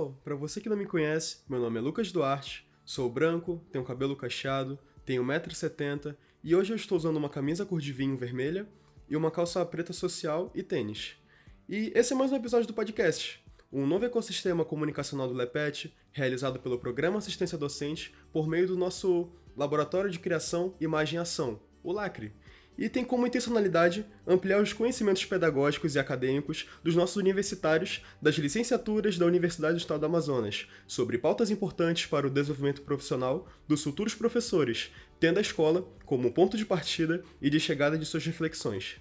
pessoal, para você que não me conhece, meu nome é Lucas Duarte, sou branco, tenho cabelo cacheado, tenho 1,70 m e hoje eu estou usando uma camisa cor de vinho vermelha e uma calça preta social e tênis. E esse é mais um episódio do podcast, um novo ecossistema comunicacional do LEPET, realizado pelo Programa Assistência Docente por meio do nosso Laboratório de Criação, Imagem e Ação, o LACRE. E tem como intencionalidade ampliar os conhecimentos pedagógicos e acadêmicos dos nossos universitários das licenciaturas da Universidade do Estado do Amazonas, sobre pautas importantes para o desenvolvimento profissional dos futuros professores, tendo a escola como ponto de partida e de chegada de suas reflexões.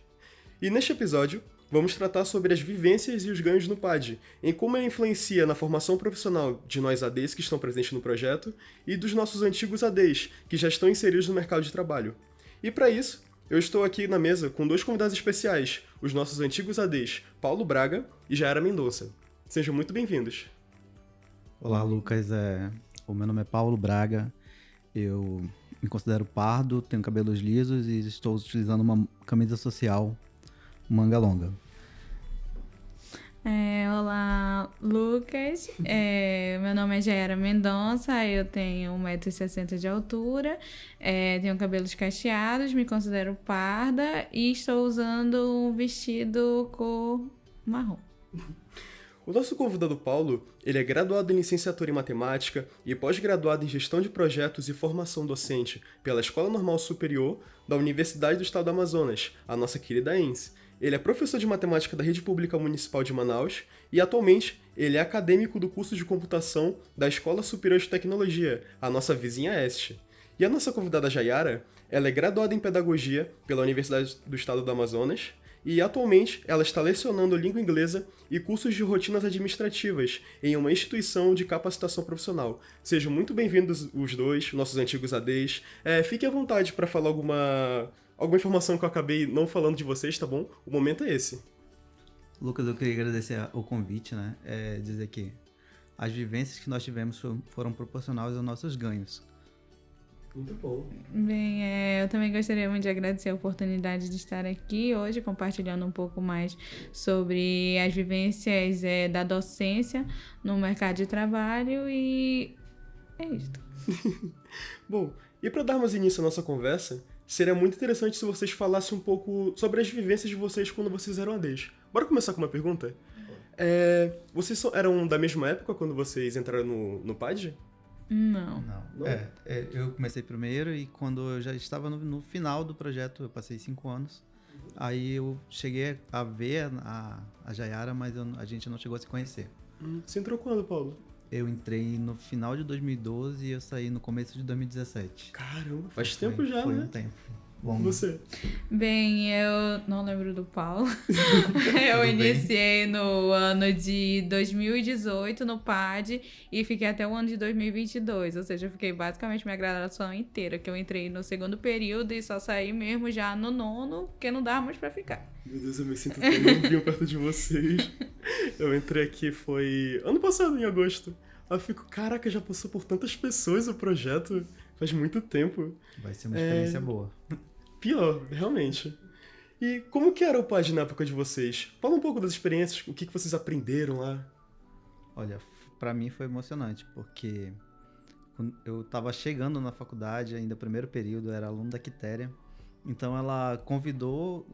E neste episódio, vamos tratar sobre as vivências e os ganhos no PAD, em como ele influencia na formação profissional de nós ADs que estão presentes no projeto e dos nossos antigos ADs que já estão inseridos no mercado de trabalho. E para isso, eu estou aqui na mesa com dois convidados especiais, os nossos antigos ADs, Paulo Braga e Jaira Mendonça. Sejam muito bem-vindos. Olá, Lucas. O meu nome é Paulo Braga. Eu me considero pardo, tenho cabelos lisos e estou utilizando uma camisa social manga longa. Olá, Lucas. Meu nome é Jaira Mendonça, eu tenho 1,60 m de altura, tenho cabelos cacheados, me considero parda e estou usando um vestido cor marrom. O nosso convidado Paulo, ele é graduado em licenciatura em matemática e pós-graduado em gestão de projetos e formação docente pela Escola Normal Superior da Universidade do Estado do Amazonas, a nossa querida ENSE. Ele é professor de matemática da Rede Pública Municipal de Manaus e, atualmente, ele é acadêmico do curso de computação da Escola Superior de Tecnologia, a nossa vizinha Este. E a nossa convidada Jaiara, ela é graduada em Pedagogia pela Universidade do Estado do Amazonas e, atualmente, ela está lecionando língua inglesa e cursos de rotinas administrativas em uma instituição de capacitação profissional. Sejam muito bem-vindos os dois, nossos antigos ADs. Fique à vontade para falar alguma informação que eu acabei não falando de vocês, tá bom? O momento é esse. Lucas, eu queria agradecer o convite, né? Dizer que as vivências que nós tivemos foram proporcionais aos nossos ganhos. Muito bom. Bem, eu também gostaria muito de agradecer a oportunidade de estar aqui hoje, compartilhando um pouco mais sobre as vivências da docência no mercado de trabalho e é isto. Bom, e para darmos início à nossa conversa, seria muito interessante se vocês falassem um pouco sobre as vivências de vocês quando vocês eram ADs. Bora começar com uma pergunta? Vocês eram da mesma época quando vocês entraram no PAD? Não. Eu comecei primeiro e quando eu já estava no final do projeto, eu passei 5 anos, aí eu cheguei a ver a Jaiara, mas a gente não chegou a se conhecer. Você entrou quando, Paulo? Eu entrei no final de 2012 e eu saí no começo de 2017. Caramba, faz tempo já, foi né? Um tempo longo. Você? Bem, eu não lembro do Paulo. Eu iniciei no ano de 2018 no PAD e fiquei até o ano de 2022. Ou seja, eu fiquei basicamente minha graduação inteira, que eu entrei no segundo período e só saí mesmo já no nono, porque não dava mais pra ficar. Meu Deus, eu me sinto tão novinho perto de vocês. Eu entrei aqui, foi ano passado, em agosto. Aí eu fico, caraca, já passou por tantas pessoas o projeto. Faz muito tempo. Vai ser uma experiência boa. Pior, realmente. E como que era o PAD na época de vocês? Fala um pouco das experiências, o que vocês aprenderam lá. Olha, pra mim foi emocionante, porque quando eu tava chegando na faculdade, ainda primeiro período, eu era aluno da Quitéria. Então ela convidou,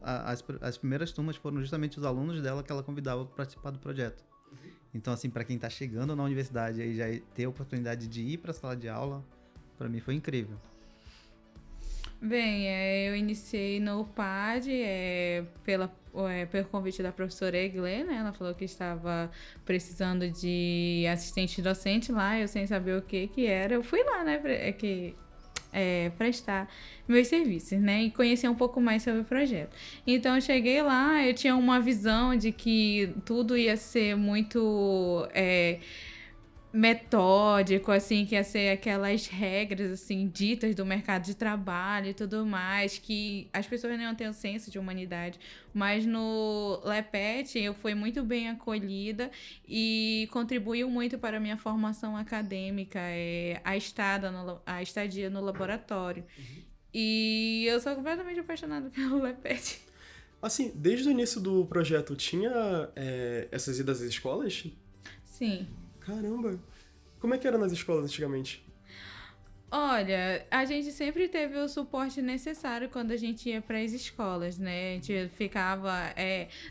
as primeiras turmas foram justamente os alunos dela que ela convidava para participar do projeto. Então assim, para quem tá chegando na universidade e já ter a oportunidade de ir para a sala de aula, para mim foi incrível. Bem, eu iniciei no PAD pelo convite da professora Eglê, né? Ela falou que estava precisando de assistente docente lá, eu sem saber o que era. Eu fui lá, né? Prestar meus serviços, né? E conhecer um pouco mais sobre o projeto. Então, eu cheguei lá, eu tinha uma visão de que tudo ia ser muito metódico, assim, que ia ser aquelas regras, assim, ditas do mercado de trabalho e tudo mais, que as pessoas não têm o senso de humanidade. Mas no LEPET eu fui muito bem acolhida e contribuiu muito para a minha formação acadêmica, a estadia no laboratório. E eu sou completamente apaixonada pelo LEPET. Assim, desde o início do projeto, tinha essas idas às escolas? Sim. Caramba! Como é que era nas escolas antigamente? Olha, a gente sempre teve o suporte necessário quando a gente ia para as escolas, né? A gente ficava.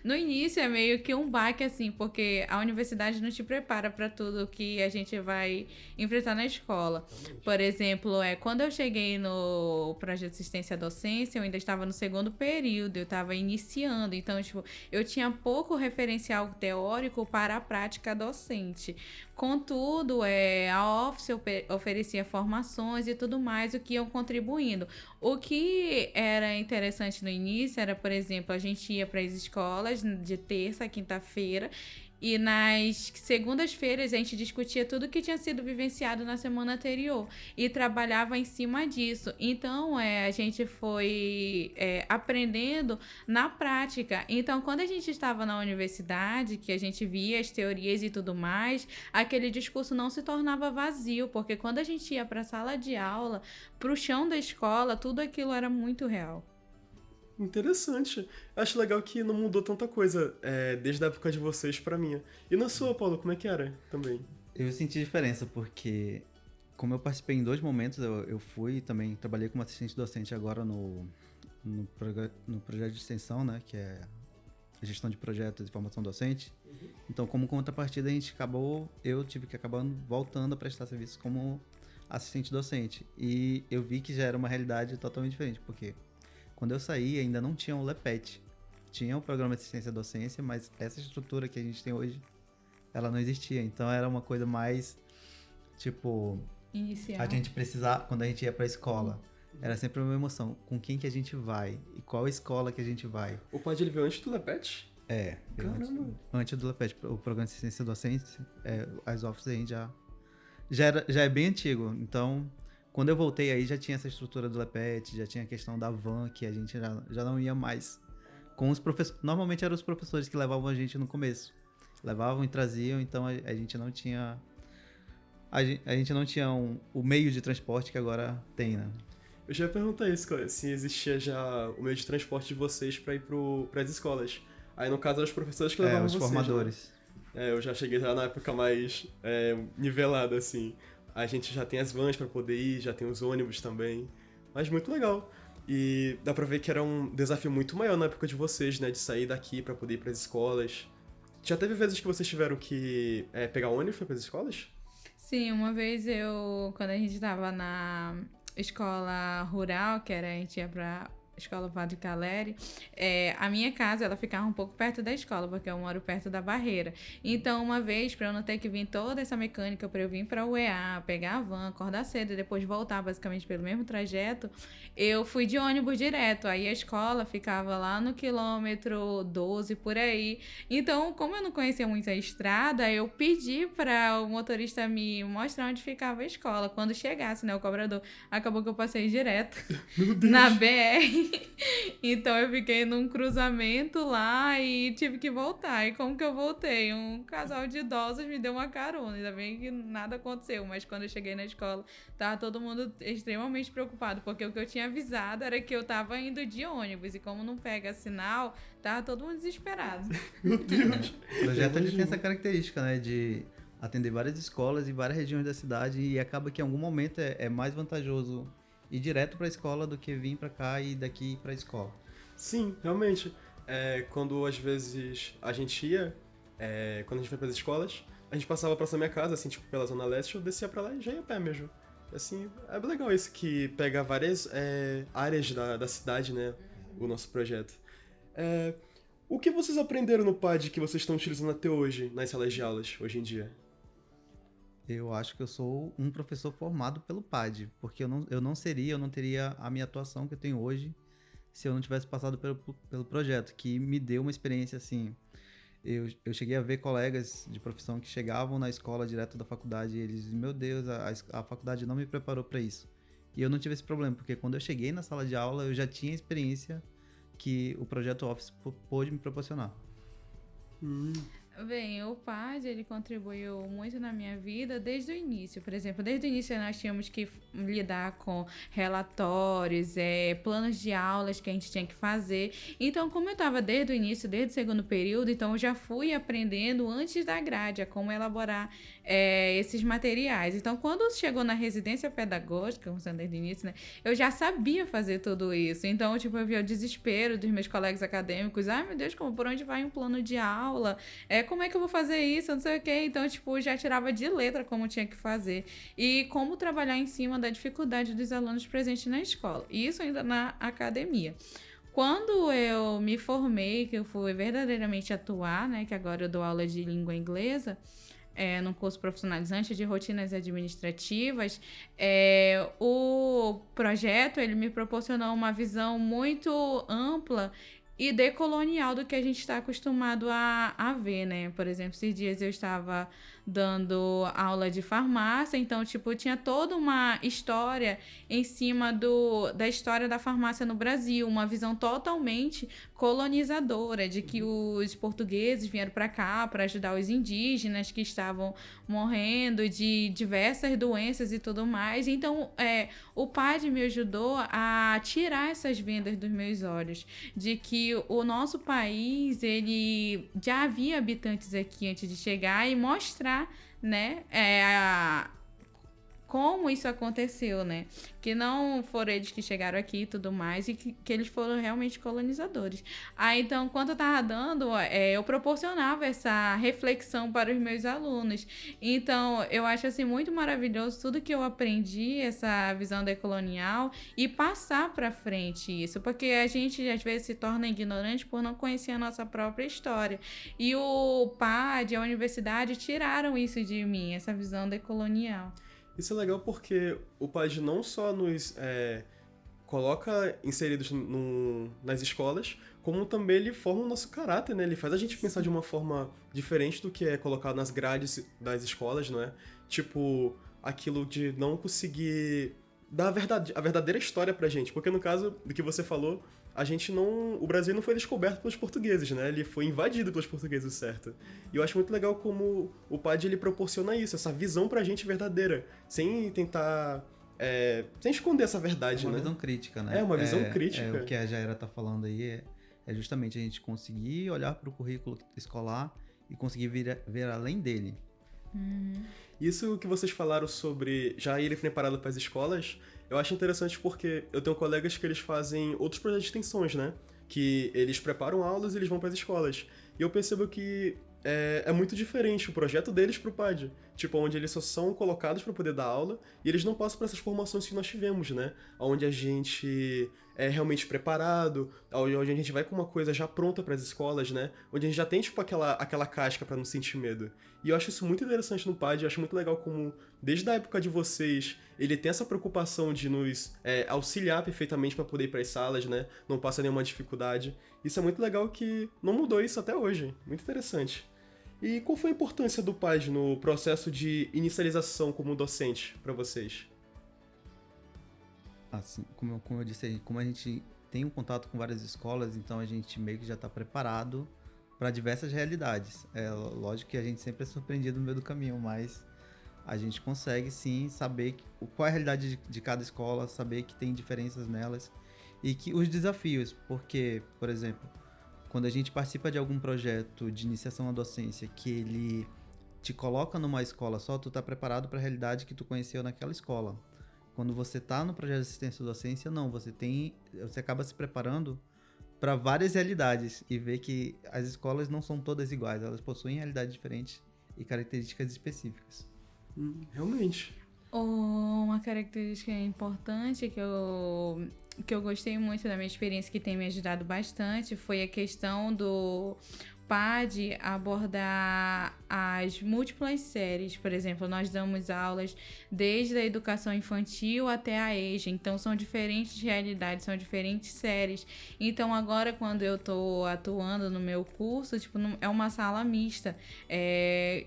No início é meio que um baque, assim, porque a universidade não te prepara para tudo que a gente vai enfrentar na escola. Por exemplo, quando eu cheguei no projeto de assistência à docência, eu ainda estava no segundo período, eu estava iniciando, então, tipo, eu tinha pouco referencial teórico para a prática docente. Contudo, a Office oferecia formações e tudo mais, o que iam contribuindo. O que era interessante no início era, por exemplo, a gente ia para as escolas de terça a quinta-feira e nas segundas-feiras a gente discutia tudo que tinha sido vivenciado na semana anterior e trabalhava em cima disso. Então, a gente foi aprendendo na prática. Então, quando a gente estava na universidade, que a gente via as teorias e tudo mais, aquele discurso não se tornava vazio, porque quando a gente ia para a sala de aula, para o chão da escola, tudo aquilo era muito real. Interessante. Acho legal que não mudou tanta coisa desde a época de vocês pra minha. E na sua, Paulo, como é que era também? Eu senti diferença porque, como eu participei em 2 momentos, eu fui também, trabalhei como assistente docente agora no projeto de extensão, né, que é a gestão de projetos de formação docente. Então, como contrapartida, eu tive que acabar voltando a prestar serviço como assistente docente. E eu vi que já era uma realidade totalmente diferente, porque quando eu saí, ainda não tinha o LEPET. Tinha o programa de assistência à docência, mas essa estrutura que a gente tem hoje, ela não existia. Então era uma coisa mais, tipo... Inicial. A gente precisava, quando a gente ia pra escola, era sempre uma emoção. Com quem que a gente vai? E qual escola que a gente vai? O PAD ele veio antes do LEPET? Caramba! Antes do LEPET, o programa de assistência à docência, as offices a gente já é bem antigo. Então... Quando eu voltei aí já tinha essa estrutura do LEPET, já tinha a questão da van, que a gente já não ia mais com os professores. Normalmente eram os professores que levavam a gente no começo. Levavam e traziam, então a gente não tinha... A gente não tinha o meio de transporte que agora tem, né? Eu já ia perguntar isso, se existia já o meio de transporte de vocês pra ir pras escolas. Aí no caso eram os professores que levavam os vocês, formadores. Né? Eu já cheguei já na época mais nivelada, assim. A gente já tem as vans pra poder ir, já tem os ônibus também. Mas muito legal. E dá pra ver que era um desafio muito maior na época de vocês, né? De sair daqui pra poder ir pras escolas. Já teve vezes que vocês tiveram que pegar ônibus pra ir pras escolas? Sim, uma vez quando a gente estava na escola rural, a gente ia pra escola Padre Caleri, a minha casa, ela ficava um pouco perto da escola, porque eu moro perto da Barreira. Então, uma vez, para eu não ter que vir toda essa mecânica, para eu vir para o UEA, pegar a van, acordar cedo e depois voltar basicamente pelo mesmo trajeto, eu fui de ônibus direto. Aí a escola ficava lá no quilômetro 12, por aí. Então, como eu não conhecia muito a estrada, eu pedi para o motorista me mostrar onde ficava a escola. Quando chegasse, né, o cobrador, acabou que eu passei direto na BR. Então eu fiquei num cruzamento lá e tive que voltar. E como que eu voltei? Um casal de idosos me deu uma carona. Ainda bem que nada aconteceu, mas quando eu cheguei na escola, tava todo mundo extremamente preocupado, porque o que eu tinha avisado era que eu tava indo de ônibus e como não pega sinal, tava todo mundo desesperado. Meu Deus! O projeto ele tem essa característica, né, de atender várias escolas e várias regiões da cidade e acaba que em algum momento é mais vantajoso ir direto para a escola do que vir para cá e daqui para a escola. Sim, realmente. Quando às vezes a gente ia, quando a gente foi pras escolas, a gente passava pra essa minha casa, assim, tipo, pela Zona Leste, eu descia pra lá e já ia a pé mesmo. Assim, é legal isso, que pega várias áreas da cidade, né, o nosso projeto. O que vocês aprenderam no PAD que vocês estão utilizando até hoje, nas salas de aulas, hoje em dia? Eu acho que eu sou um professor formado pelo PAD, porque eu não teria a minha atuação que eu tenho hoje se eu não tivesse passado pelo projeto, que me deu uma experiência assim. Eu cheguei a ver colegas de profissão que chegavam na escola direto da faculdade e eles diziam, meu Deus, a faculdade não me preparou para isso. E eu não tive esse problema, porque quando eu cheguei na sala de aula, eu já tinha a experiência que o projeto Office pôde me proporcionar. Bem, o PAD, ele contribuiu muito na minha vida desde o início. Por exemplo, desde o início nós tínhamos que lidar com relatórios, planos de aulas que a gente tinha que fazer. Então, como eu estava desde o início, desde o segundo período, então eu já fui aprendendo antes da grade a como elaborar esses materiais. Então, quando chegou na residência pedagógica, começando desde o início, né, eu já sabia fazer tudo isso. Então, tipo, eu via o desespero dos meus colegas acadêmicos. Ai, meu Deus, por onde vai um plano de aula? Como é que eu vou fazer isso? Não sei o quê. Então, tipo, já tirava de letra como tinha que fazer. E como trabalhar em cima da dificuldade dos alunos presentes na escola. E isso ainda na academia. Quando eu me formei, que eu fui verdadeiramente atuar, né? Que agora eu dou aula de língua inglesa, num curso profissionalizante de rotinas administrativas, o projeto ele me proporcionou uma visão muito ampla e decolonial do que a gente está acostumado a ver, né? Por exemplo, esses dias eu estava dando aula de farmácia, então, tipo, tinha toda uma história em cima da história da farmácia no Brasil, uma visão totalmente colonizadora, de que os portugueses vieram para cá para ajudar os indígenas que estavam morrendo de diversas doenças e tudo mais. Então, o PAD me ajudou a tirar essas vendas dos meus olhos, de que o nosso país, ele já havia habitantes aqui antes de chegar e mostrar, né, como isso aconteceu, né? Que não foram eles que chegaram aqui e tudo mais, e que eles foram realmente colonizadores. Então, quando eu tava dando, eu proporcionava essa reflexão para os meus alunos. Então, eu acho, assim, muito maravilhoso tudo que eu aprendi, essa visão decolonial, e passar para frente isso, porque a gente, às vezes, se torna ignorante por não conhecer a nossa própria história. E o PAD, a universidade, tiraram isso de mim, essa visão decolonial. Isso é legal porque o PAD não só nos coloca inseridos nas escolas, como também ele forma o nosso caráter, né? Ele faz a gente pensar de uma forma diferente do que é colocado nas grades das escolas, não é? Tipo, aquilo de não conseguir dar a verdadeira história pra gente. Porque no caso do que você falou, o Brasil não foi descoberto pelos portugueses, né? Ele foi invadido pelos portugueses, certo? E eu acho muito legal como o PAD ele proporciona isso, essa visão pra gente verdadeira, sem tentar sem esconder essa verdade, uma né? visão crítica, né? Uma visão crítica. O que a Jaira tá falando aí é justamente a gente conseguir olhar para o currículo escolar e conseguir ver além dele. Isso que vocês falaram sobre já irem preparado para as escolas, eu acho interessante porque eu tenho colegas que eles fazem outros projetos de extensões, né? Que eles preparam aulas e eles vão para as escolas. E eu percebo que é muito diferente o projeto deles pro PAD. Tipo, onde eles só são colocados para poder dar aula e eles não passam por essas formações que nós tivemos, né? Onde a gente é realmente preparado, onde a gente vai com uma coisa já pronta para as escolas, né? Onde a gente já tem, tipo, aquela casca para não sentir medo. E eu acho isso muito interessante no PAD, eu acho muito legal como, desde a época de vocês, ele tem essa preocupação de nos auxiliar perfeitamente para poder ir para as salas, né? Não passa nenhuma dificuldade. Isso é muito legal que não mudou isso até hoje. Muito interessante. E qual foi a importância do PAD no processo de inicialização como docente para vocês? Assim, como eu disse, como a gente tem um contato com várias escolas, então a gente meio que já está preparado para diversas realidades. Lógico que a gente sempre é surpreendido no meio do caminho, mas a gente consegue sim saber qual é a realidade de cada escola, saber que tem diferenças nelas e que os desafios, porque, por exemplo, quando a gente participa de algum projeto de iniciação à docência que ele te coloca numa escola só, tu tá preparado para a realidade que tu conheceu naquela escola. Quando você tá no projeto de assistência à docência, não, você acaba se preparando para várias realidades e vê que as escolas não são todas iguais, elas possuem realidades diferentes e características específicas. Realmente. Uma característica importante que eu gostei muito da minha experiência, que tem me ajudado bastante, foi a questão do PAD abordar as múltiplas séries. Por exemplo, nós damos aulas desde a educação infantil até a EJA, então são diferentes realidades, são diferentes séries. Então agora, quando eu estou atuando no meu curso, tipo, é uma sala mista,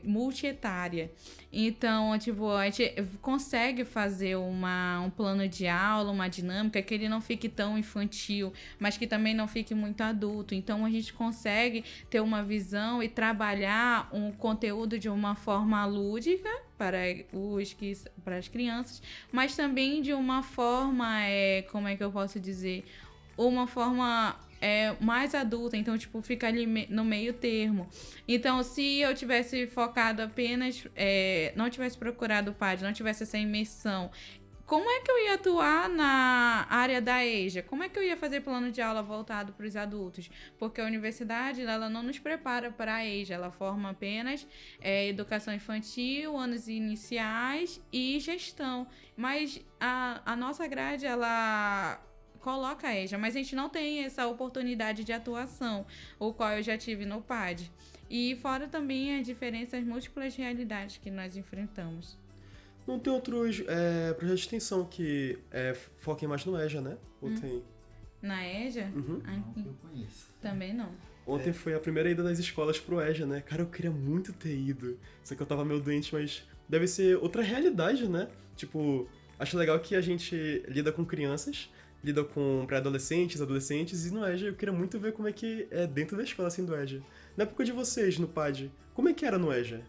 multietária. Então, tipo, a gente consegue fazer um plano de aula, uma dinâmica que ele não fique tão infantil, mas que também não fique muito adulto. Então, a gente consegue ter uma uma visão e trabalhar um conteúdo de uma forma lúdica para as crianças, mas também de uma forma, como é que eu posso dizer? Uma forma mais adulta, então, tipo, fica ali no meio termo. Então, se eu tivesse focado apenas, não tivesse procurado o PAD, não tivesse essa imersão, como é que eu ia atuar na área da EJA? Como é que eu ia fazer plano de aula voltado para os adultos? Porque a universidade, ela não nos prepara para a EJA, ela forma apenas educação infantil, anos iniciais e gestão. Mas a nossa grade, ela coloca a EJA, mas a gente não tem essa oportunidade de atuação, o qual eu já tive no PAD. E fora também as diferenças múltiplas realidades que nós enfrentamos. Não tem outros projetos de extensão que foquem mais no EJA, né? Ou tem? Na EJA? Uhum. Não que eu conheço. Também não. Ontem foi a primeira ida das escolas pro EJA, né? Cara, eu queria muito ter ido. Só que eu tava meio doente, mas deve ser outra realidade, né? Tipo, acho legal que a gente lida com crianças, lida com pré-adolescentes, adolescentes, e no EJA eu queria muito ver como é que é dentro da escola, assim, do EJA. Na época de vocês, no PAD, como é que era no EJA?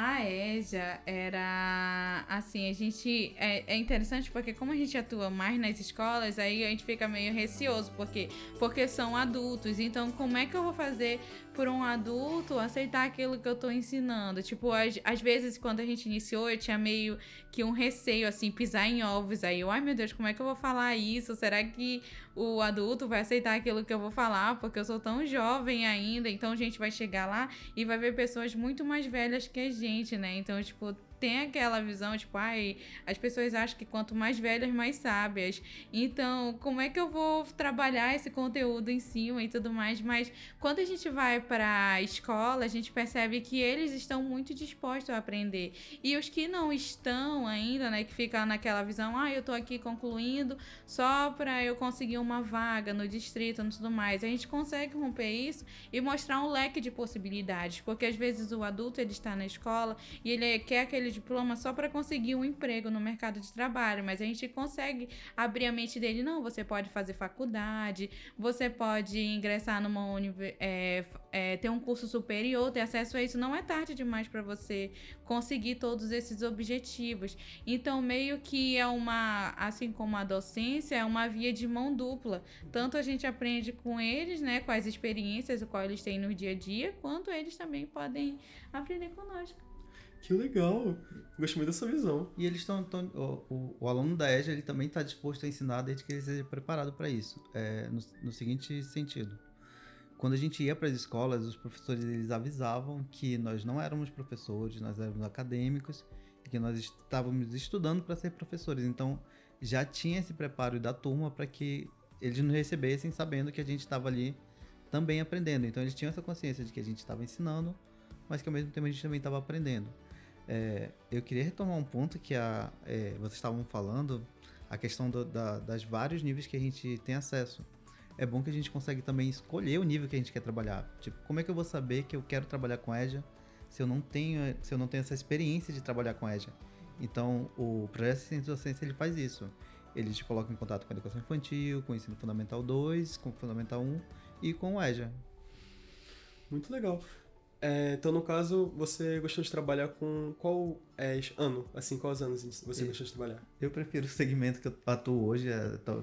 A EJA era, assim, a gente, é interessante porque como a gente atua mais nas escolas, aí a gente fica meio receoso, porque são adultos, então como é que eu vou fazer por um adulto aceitar aquilo que eu tô ensinando? Tipo, às vezes quando a gente iniciou, eu tinha meio que um receio, assim, pisar em ovos, aí eu, ai meu Deus, como é que eu vou falar isso? Será que o adulto vai aceitar aquilo que eu vou falar? Porque eu sou tão jovem ainda, então a gente vai chegar lá e vai ver pessoas muito mais velhas que a gente, né? Então, tipo, tem aquela visão, tipo, as pessoas acham que quanto mais velhas, mais sábias. Então, como é que eu vou trabalhar esse conteúdo em cima e tudo mais? Mas quando a gente vai para a escola, a gente percebe que eles estão muito dispostos a aprender. E os que não estão ainda, né, que ficam naquela visão, eu tô aqui concluindo só para eu conseguir uma vaga no distrito e tudo mais. A gente consegue romper isso e mostrar um leque de possibilidades, porque às vezes o adulto, ele está na escola e ele quer aquele diploma só para conseguir um emprego no mercado de trabalho, mas a gente consegue abrir a mente dele, não, você pode fazer faculdade, você pode ingressar numa ter um curso superior, ter acesso a isso, não é tarde demais para você conseguir todos esses objetivos. Então, meio que assim como a docência, é uma via de mão dupla. Tanto a gente aprende com eles, né, com as experiências, o qual eles têm no dia a dia, quanto eles também podem aprender conosco. Que legal! Gosto muito dessa visão. E eles estão... O aluno da EJA, ele também está disposto a ensinar desde que ele seja preparado para isso. No seguinte sentido. Quando a gente ia para as escolas, os professores eles avisavam que nós não éramos professores, nós éramos acadêmicos e que nós estávamos estudando para ser professores. Então, já tinha esse preparo da turma para que eles nos recebessem sabendo que a gente estava ali também aprendendo. Então, eles tinham essa consciência de que a gente estava ensinando, mas que ao mesmo tempo a gente também estava aprendendo. Eu queria retomar um ponto que vocês estavam falando, a questão das vários níveis que a gente tem acesso. É bom que a gente consegue também escolher o nível que a gente quer trabalhar. Tipo, como é que eu vou saber que eu quero trabalhar com EJA se eu não tenho essa experiência de trabalhar com EJA? Então, o Projeto de Ciência e Docência, ele faz isso. Ele te coloca em contato com a educação infantil, com o ensino fundamental 2, com o fundamental 1 e com o EJA. Muito legal. Então, no caso, você gostou de trabalhar com qual ano? Assim, quais anos você gostou de trabalhar? Eu prefiro o segmento que eu atuo hoje.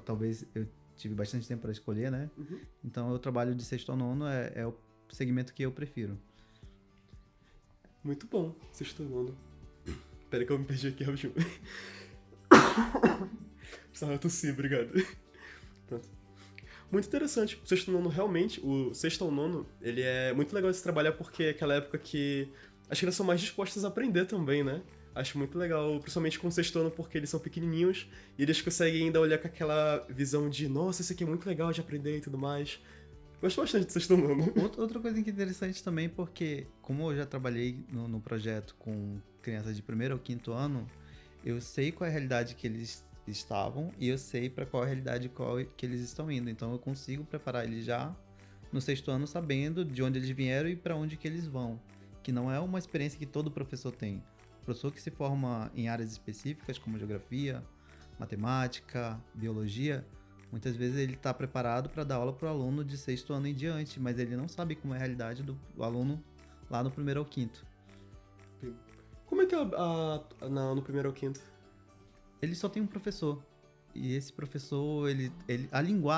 Talvez eu tive bastante tempo para escolher, né? Uhum. Então, eu trabalho de 6º ao 9º, é o segmento que eu prefiro. Muito bom, 6º ao 9º. Pera que eu me perdi aqui, rapidinho. Precisava tossir, obrigado. Pronto. Muito interessante. O 6º ao 9º, realmente, o 6º ao 9º, ele é muito legal de se trabalhar porque é aquela época que as crianças são mais dispostas a aprender também, né? Acho muito legal, principalmente com o 6º ano, porque eles são pequenininhos e eles conseguem ainda olhar com aquela visão de nossa, isso aqui é muito legal de aprender e tudo mais. Gosto bastante do 6º ano. Outra coisa que é interessante também, porque como eu já trabalhei no projeto com crianças de 1º ao 5º ano, eu sei qual é a realidade que eles estavam e eu sei para qual a realidade que eles estão indo. Então eu consigo preparar eles já no 6º ano sabendo de onde eles vieram e para onde que eles vão. Que não é uma experiência que todo professor tem. O professor que se forma em áreas específicas como geografia, matemática, biologia, Muitas vezes ele está preparado para dar aula para o aluno de 6º ano em diante, mas ele não sabe como é a realidade do aluno lá no 1º ao 5º. Como é que é no 1º ao 5º? Ele só tem um professor. E esse professor,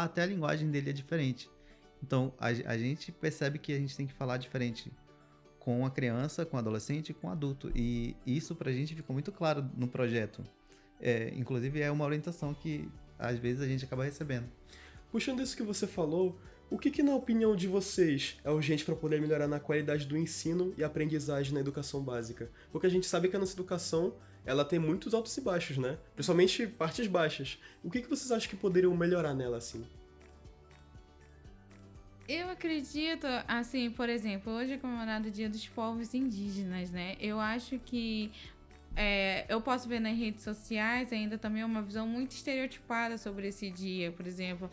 até a linguagem dele é diferente. Então, a gente percebe que a gente tem que falar diferente com a criança, com o adolescente e com o adulto. E isso pra gente ficou muito claro no projeto. Inclusive, é uma orientação que, às vezes, a gente acaba recebendo. Puxando isso que você falou, o que na opinião de vocês é urgente para poder melhorar na qualidade do ensino e aprendizagem na educação básica? Porque a gente sabe que a nossa educação, ela tem muitos altos e baixos, né? Principalmente partes baixas. O que vocês acham que poderiam melhorar nela, assim? Eu acredito, assim, por exemplo, hoje é comemorado o Dia dos Povos Indígenas, né? Eu acho que eu posso ver nas redes sociais ainda também uma visão muito estereotipada sobre esse dia. Por exemplo,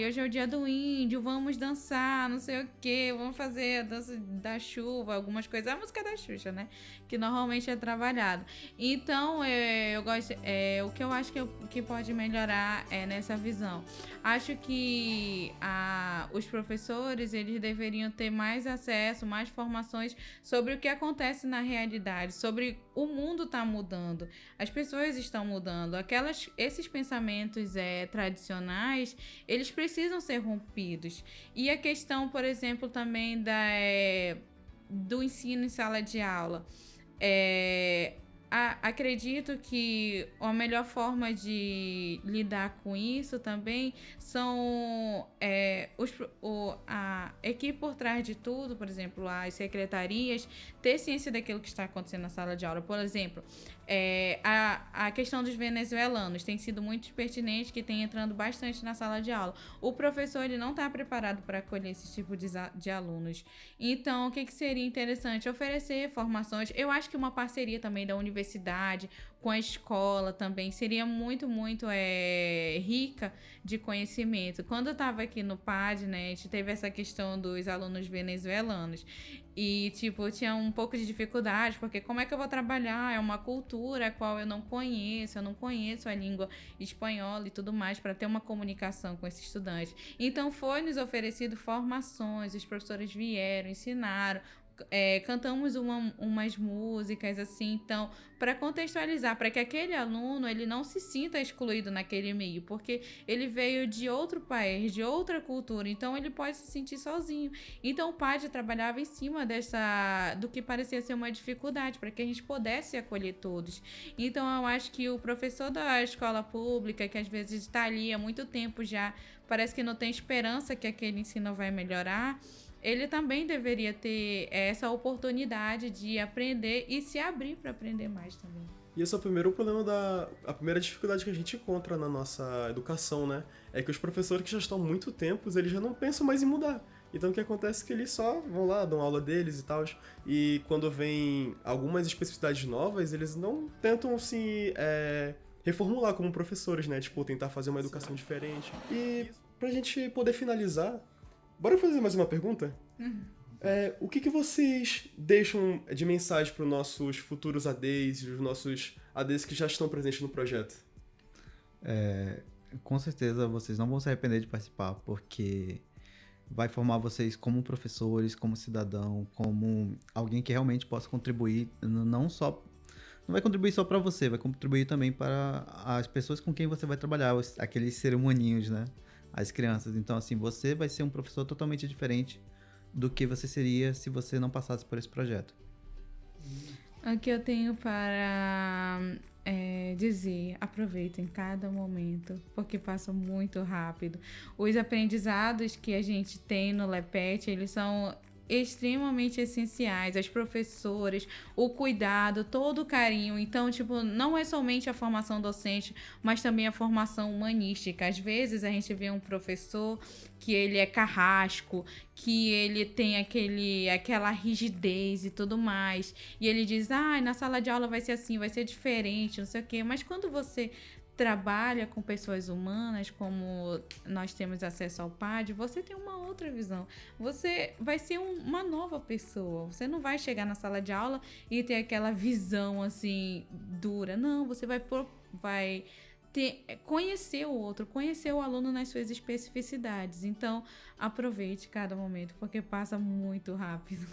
hoje é o dia do índio, vamos dançar, não sei o quê, vamos fazer a dança da chuva, algumas coisas. A música da Xuxa, né? Que normalmente é trabalhado. Então, eu gosto, o que eu acho que pode melhorar é nessa visão. Acho que os professores, eles deveriam ter mais acesso, mais formações sobre o que acontece na realidade, sobre o mundo está mudando, as pessoas estão mudando, esses pensamentos tradicionais, eles precisam ser rompidos. E a questão, por exemplo, também do ensino em sala de aula. Acredito que a melhor forma de lidar com isso também são a equipe por trás de tudo, por exemplo, as secretarias, ter ciência daquilo que está acontecendo na sala de aula. Por exemplo, a questão dos venezuelanos tem sido muito pertinente, que tem entrando bastante na sala de aula. O professor, ele não está preparado para acolher esse tipo de alunos. Então, o que seria interessante? Oferecer formações. Eu acho que uma parceria também da universidade com a escola também seria muito, muito rica de conhecimento. Quando eu estava aqui no PAD, né, a gente teve essa questão dos alunos venezuelanos. E, eu tinha um pouco de dificuldade, porque como é que eu vou trabalhar? É uma cultura a qual eu não conheço a língua espanhola e tudo mais, para ter uma comunicação com esse estudante. Então, foi nos oferecido formações, os professores vieram, ensinaram, cantamos umas músicas, assim, então, para contextualizar, para que aquele aluno, ele não se sinta excluído naquele meio, porque ele veio de outro país, de outra cultura, então ele pode se sentir sozinho. Então, o PAD trabalhava em cima do que parecia ser uma dificuldade, para que a gente pudesse acolher todos. Então, eu acho que o professor da escola pública, que às vezes está ali há muito tempo já, parece que não tem esperança que aquele ensino vai melhorar, ele também deveria ter essa oportunidade de aprender e se abrir para aprender mais também. E esse é o primeiro problema a primeira dificuldade que a gente encontra na nossa educação, né? É que os professores que já estão há muito tempo, eles já não pensam mais em mudar. Então o que acontece é que eles só vão lá, dão aula deles e tal, e quando vem algumas especificidades novas, eles não tentam se reformular como professores, né? Tentar fazer uma educação diferente. E pra gente poder finalizar, bora fazer mais uma pergunta? O que vocês deixam de mensagem para os nossos futuros ADs e os nossos ADs que já estão presentes no projeto? Com certeza vocês não vão se arrepender de participar, porque vai formar vocês como professores, como cidadão, como alguém que realmente possa contribuir, não vai contribuir só para você, vai contribuir também para as pessoas com quem você vai trabalhar, aqueles seres humaninhos, né? As crianças. Então, assim, você vai ser um professor totalmente diferente do que você seria se você não passasse por esse projeto. O que eu tenho para dizer, aproveitem cada momento, porque passa muito rápido. Os aprendizados que a gente tem no LEPET, eles são extremamente essenciais, as professoras, o cuidado, todo o carinho. Então, não é somente a formação docente, mas também a formação humanística. Às vezes a gente vê um professor que ele é carrasco, que ele tem aquela rigidez e tudo mais, e ele diz, na sala de aula vai ser assim, vai ser diferente, não sei o quê. Mas quando você trabalha com pessoas humanas, como nós temos acesso ao PAD, você tem uma outra visão. Você vai ser uma nova pessoa. Você não vai chegar na sala de aula e ter aquela visão assim dura. Não, você vai conhecer o outro, conhecer o aluno nas suas especificidades. Então, aproveite cada momento, porque passa muito rápido.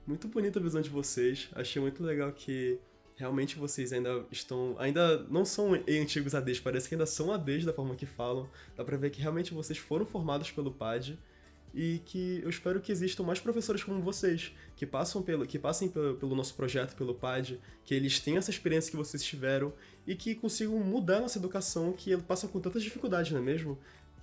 Muito bonita a visão de vocês. Achei muito legal que realmente vocês ainda não são antigos ADs, parece que ainda são ADs da forma que falam. Dá pra ver que realmente vocês foram formados pelo PAD e que eu espero que existam mais professores como vocês, que passem pelo nosso projeto, pelo PAD, que eles tenham essa experiência que vocês tiveram e que consigam mudar nossa educação que passa com tantas dificuldades, não é mesmo?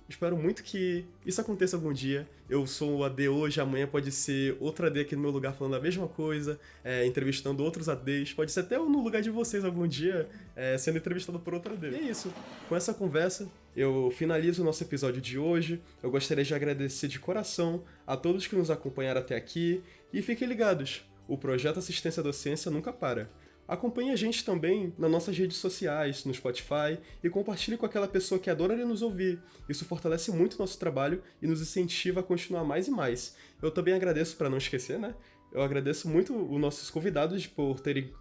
Espero muito que isso aconteça algum dia. Eu sou o AD hoje, amanhã pode ser outro AD aqui no meu lugar falando a mesma coisa, entrevistando outros ADs. Pode ser até eu no lugar de vocês algum dia, sendo entrevistado por outro AD. E é isso. Com essa conversa, eu finalizo o nosso episódio de hoje. Eu gostaria de agradecer de coração a todos que nos acompanharam até aqui. E fiquem ligados, o Projeto Assistência à Docência nunca para. Acompanhe a gente também nas nossas redes sociais, no Spotify, e compartilhe com aquela pessoa que adoraria nos ouvir. Isso fortalece muito o nosso trabalho e nos incentiva a continuar mais e mais. Eu também agradeço, para não esquecer, né? Eu agradeço muito os nossos convidados por terem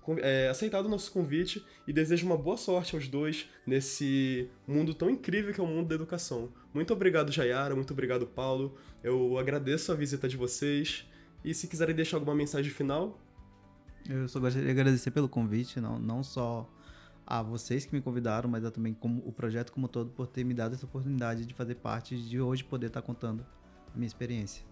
aceitado o nosso convite e desejo uma boa sorte aos dois nesse mundo tão incrível que é o mundo da educação. Muito obrigado, Jaiara, muito obrigado, Paulo. Eu agradeço a visita de vocês e se quiserem deixar alguma mensagem final... Eu só gostaria de agradecer pelo convite, não só a vocês que me convidaram, mas também como o projeto como todo por ter me dado essa oportunidade de fazer parte de hoje poder estar contando a minha experiência.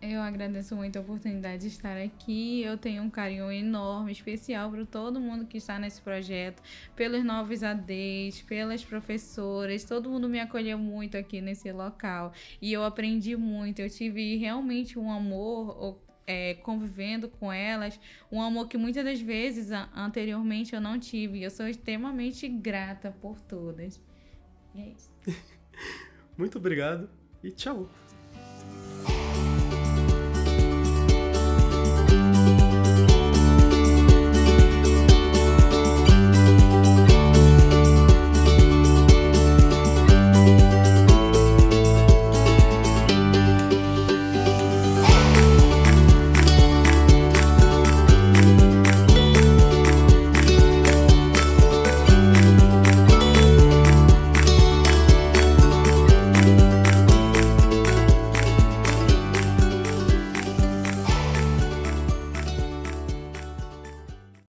Eu agradeço muito a oportunidade de estar aqui. Eu tenho um carinho enorme, especial para todo mundo que está nesse projeto, pelos novos ADs, pelas professoras. Todo mundo me acolheu muito aqui nesse local e eu aprendi muito. Eu tive realmente um amor convivendo com elas, um amor que muitas das vezes anteriormente eu não tive. Eu sou extremamente grata por todas. E é isso. Muito obrigado e tchau!